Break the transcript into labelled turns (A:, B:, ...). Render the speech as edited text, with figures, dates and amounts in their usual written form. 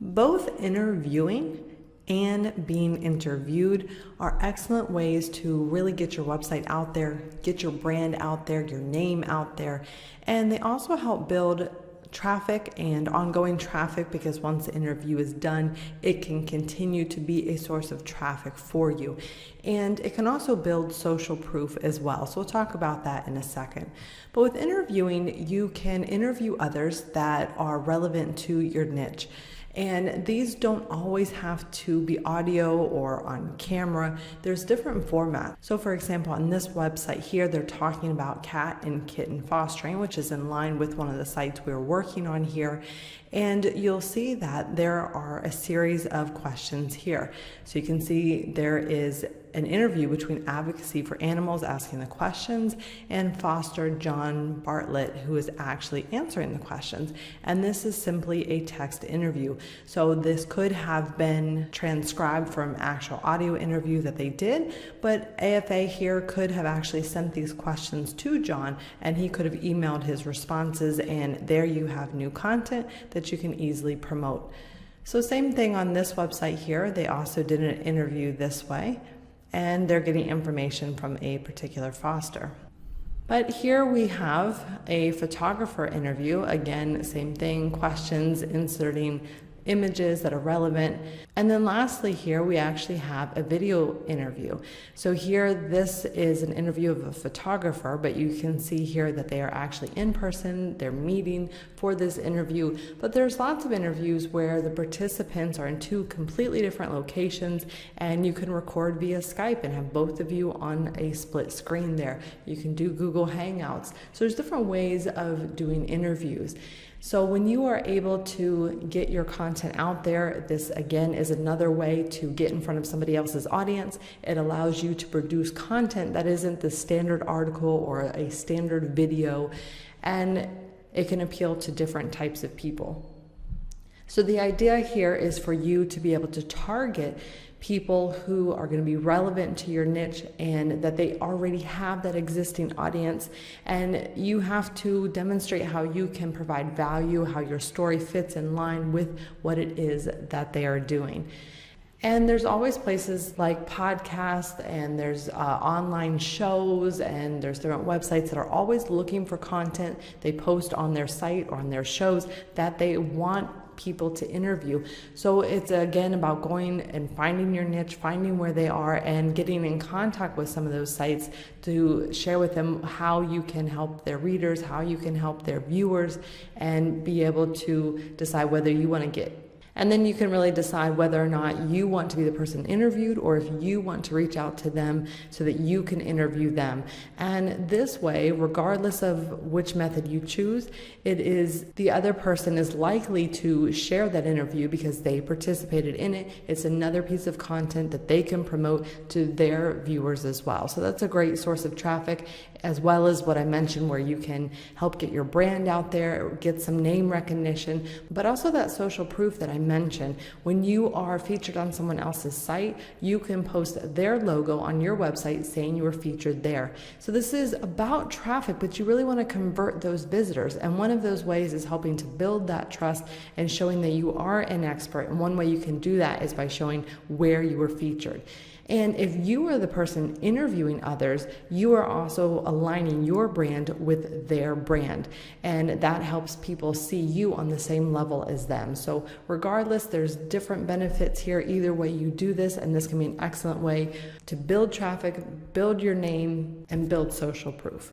A: Both interviewing and being interviewed are excellent ways to really get your website out there, get your brand out there, your name out there, and they also help build traffic and ongoing traffic, because once the interview is done, it can continue to be a source of traffic for you. And it can also build social proof as well. So we'll talk about that in a second. But with interviewing, you can interview others that are relevant to your niche. And these don't always have to be audio or on camera. There's different formats. So for example, on this website here, they're talking about cat and kitten fostering, which is in line with one of the sites we're working on here. And you'll see that there are a series of questions here. So you can see there is an interview between Advocacy for Animals asking the questions and Foster John Bartlett, who is actually answering the questions. And this is simply a text interview. So this could have been transcribed from actual audio interview that they did, but AFA here could have actually sent these questions to John, and he could have emailed his responses, and there you have new content that you can easily promote. So same thing on this website here. They also did an interview this way, and they're getting information from a particular foster. But here we have a photographer interview. Again, same thing, questions, inserting images that are relevant. And then lastly here, we actually have a video interview. So here, this is an interview of a photographer, but you can see here that they are actually in person, they're meeting for this interview. But there's lots of interviews where the participants are in two completely different locations, and you can record via Skype and have both of you on a split screen there. You can do Google Hangouts. So there's different ways of doing interviews. So when you are able to get your content out there, this again is another way to get in front of somebody else's audience. It allows you to produce content that isn't the standard article or a standard video, and it can appeal to different types of people. So the idea here is for you to be able to target people who are going to be relevant to your niche, and that they already have that existing audience, and you have to demonstrate how you can provide value, how your story fits in line with what it is that they are doing. And there's always places like podcasts, and there's online shows, and there's different websites that are always looking for content they post on their site or on their shows that they want people to interview. So it's again about going and finding your niche, finding where they are, and getting in contact with some of those sites to share with them how you can help their readers, how you can help their viewers, and be able to decide whether you want to get. And then you can really decide whether or not you want to be the person interviewed, or if you want to reach out to them so that you can interview them. And this way, regardless of which method you choose, it is the other person is likely to share that interview because they participated in it. It's another piece of content that they can promote to their viewers as well. So that's a great source of traffic, as well as what I mentioned, where you can help get your brand out there, get some name recognition, but also that social proof that I mentioned. When you are featured on someone else's site, you can post their logo on your website saying you were featured there. So this is about traffic, but you really want to convert those visitors. And one of those ways is helping to build that trust and showing that you are an expert. And one way you can do that is by showing where you were featured. And if you are the person interviewing others, you are also aligning your brand with their brand. And that helps people see you on the same level as them. So regardless, there's different benefits here. Either way you do this, and this can be an excellent way to build traffic, build your name, and build social proof.